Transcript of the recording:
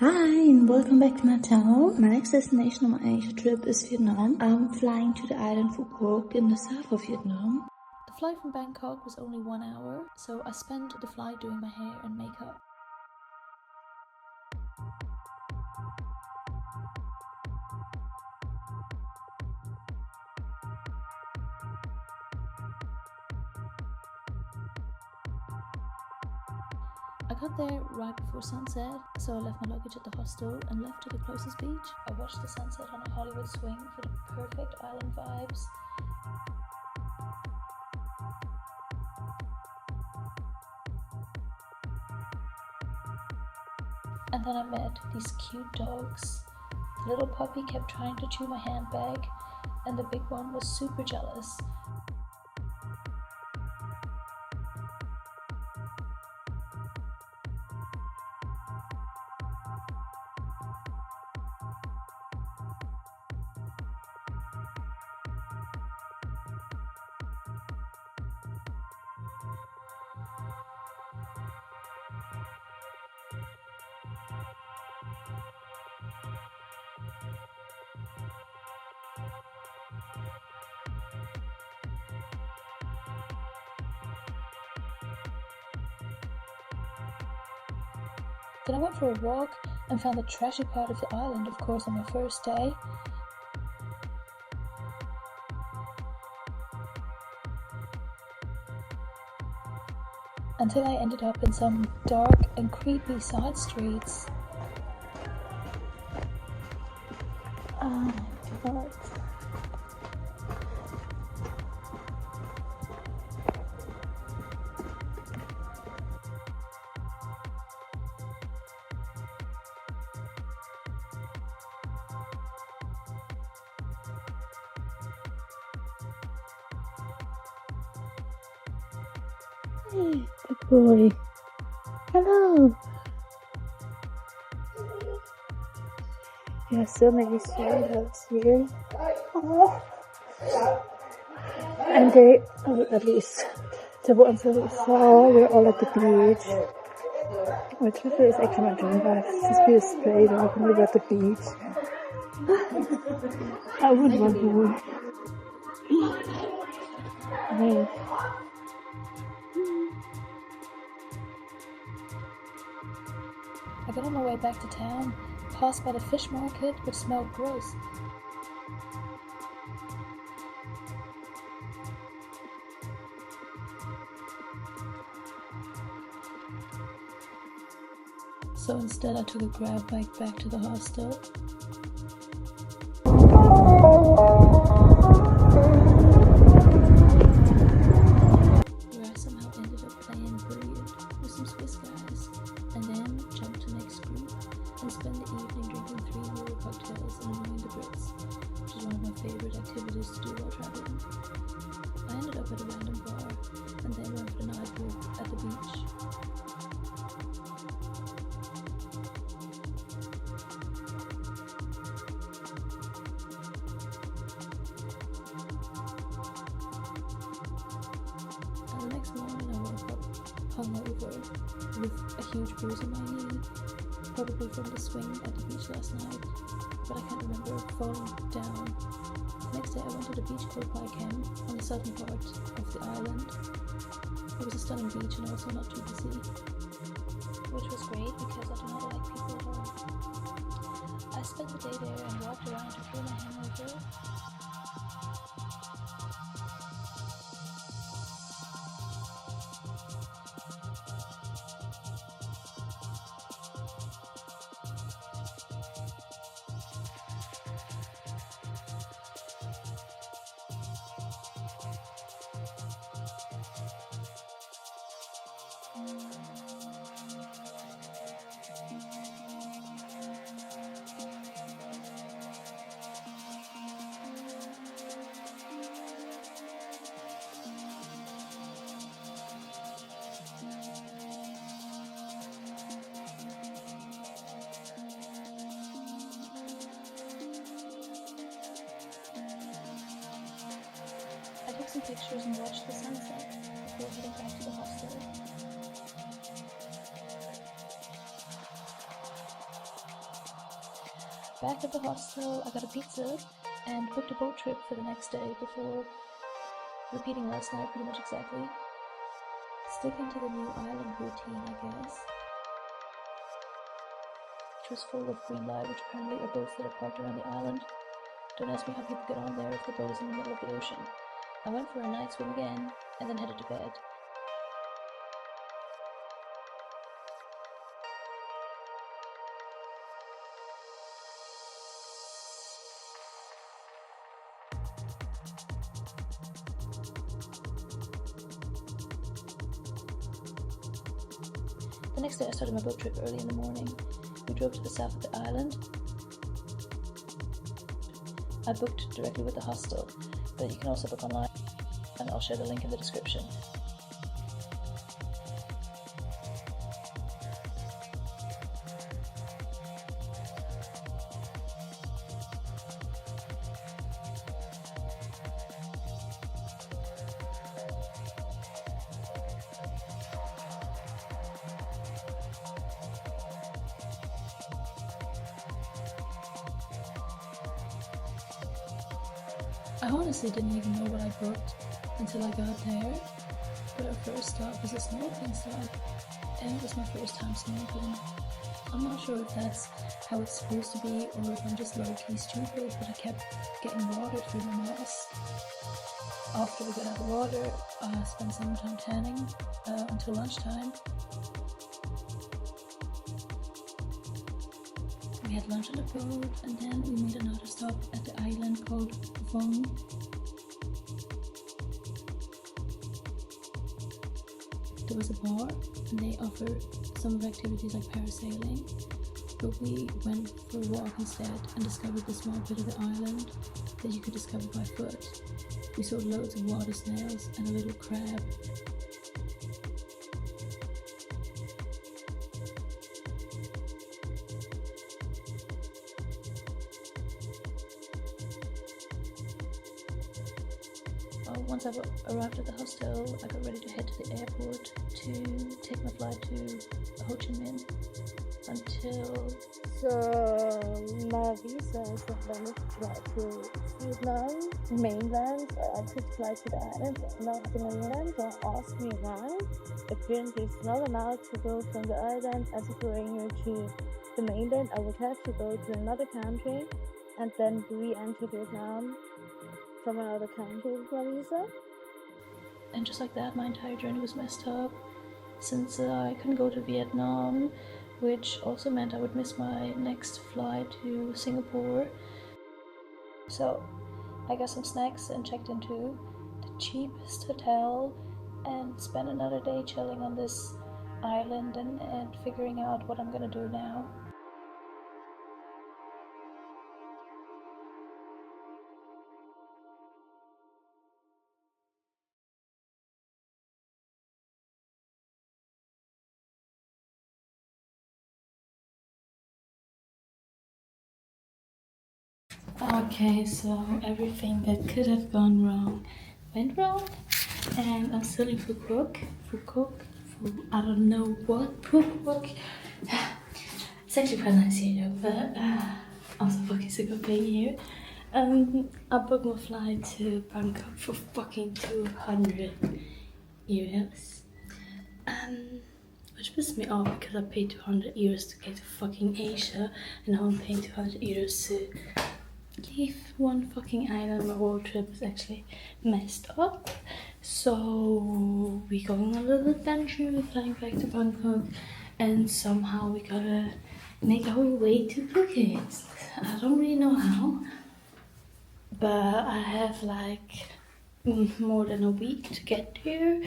Hi and welcome back to my channel. My next destination on my Asia trip is Vietnam. I'm flying to the island Phu Quoc in the south of Vietnam. The flight from Bangkok was only 1 hour, so I spent the flight doing my hair and makeup. I got there right before sunset, so I left my luggage at the hostel and left to the closest beach. I watched the sunset on a Hollywood swing for the perfect island vibes. And then I met these cute dogs. The little puppy kept trying to chew my handbag, and the big one was super jealous. Then I went for a walk and found the trashy part of the island, of course, on my first day. Until I ended up in some dark and creepy side streets. Oh my god. Hey, good boy. Hello. There are so many stray dogs here. Oh. And they, at least the ones that we saw, were all at the beach. Which is actually my dream life, just be a stray dog and live at the beach. I would want more. Hey. I got on my way back to town, passed by the fish market, which smelled gross. So instead I took a grab bike back to the hostel. Where I somehow ended up playing billiard with some Swiss guys, and then jumped to next group and spend the evening drinking 3 euro cocktails and annoying the Brits, which is one of my favorite activities to do while traveling. I ended up at a random bar and then went for a night walk at the beach. And the next morning I woke up hungover with a huge bruise on my knee, probably from the swing at the beach last night, but I can't remember falling down. The next day I went to the beach called Bai Khem on the southern part of the island. It was a stunning beach and also not too busy, which was great because I do not like people at all. I spent the day there and walked around to clear my hangover. I took some pictures and watched the sunset before heading back to the hostel. Back at the hostel, I got a pizza and booked a boat trip for the next day before repeating last night pretty much exactly. Sticking to the new island routine, I guess. Which was full of green light, which apparently are boats that are parked around the island. Don't ask me how people get on there if the boat is in the middle of the ocean. I went for a night swim again, and then headed to bed. The next day I started my boat trip early in the morning. We drove to the south of the island. I booked directly with the hostel, but you can also book online, and I'll share the link in the description. I honestly didn't even know what I booked until I got there, but our first stop was a snorkeling stop, and it was my first time snorkeling. I'm not sure if that's how it's supposed to be or if I'm just low-key stupid, but I kept getting water through my mask. After we got out of the water, I spent some time tanning until lunchtime. We had lunch on the boat, and then we made another stop at the island called Phu Quoc. There was a bar, and they offered some activities like parasailing, but we went for a walk instead and discovered the small bit of the island that you could discover by foot. We saw loads of water snails and a little crab. Once I arrived at the hostel, I got ready to head to the airport to take my flight to Ho Chi Minh until... So my visa is valid to fly to Vietnam Mainland. I could fly to the island, not the mainland. Don't ask me why. Apparently it's not allowed to go from the island as a foreigner to the mainland. I would have to go to another country and then re-enter Vietnam from another country with my visa. And just like that, my entire journey was messed up, since I couldn't go to Vietnam, which also meant I would miss my next flight to Singapore. So I got some snacks and checked into the cheapest hotel and spent another day chilling on this island and figuring out what I'm gonna do now. Okay, so everything that could have gone wrong went wrong, and I'm still in Phu Quoc. I don't know what, Phu Quoc. It's actually quite nice here though, but I'm so fucking sick of being here. I booked my flight to Bangkok for fucking 200 euros. Which pissed me off because I paid 200 euros to get to fucking Asia, and now I'm paying 200 euros to leave one fucking island. My whole trip is actually messed up. So we're going on a little adventure, we're flying back to Bangkok, and somehow we gotta make our way to Phuket. I don't really know how, but I have like more than a week to get there,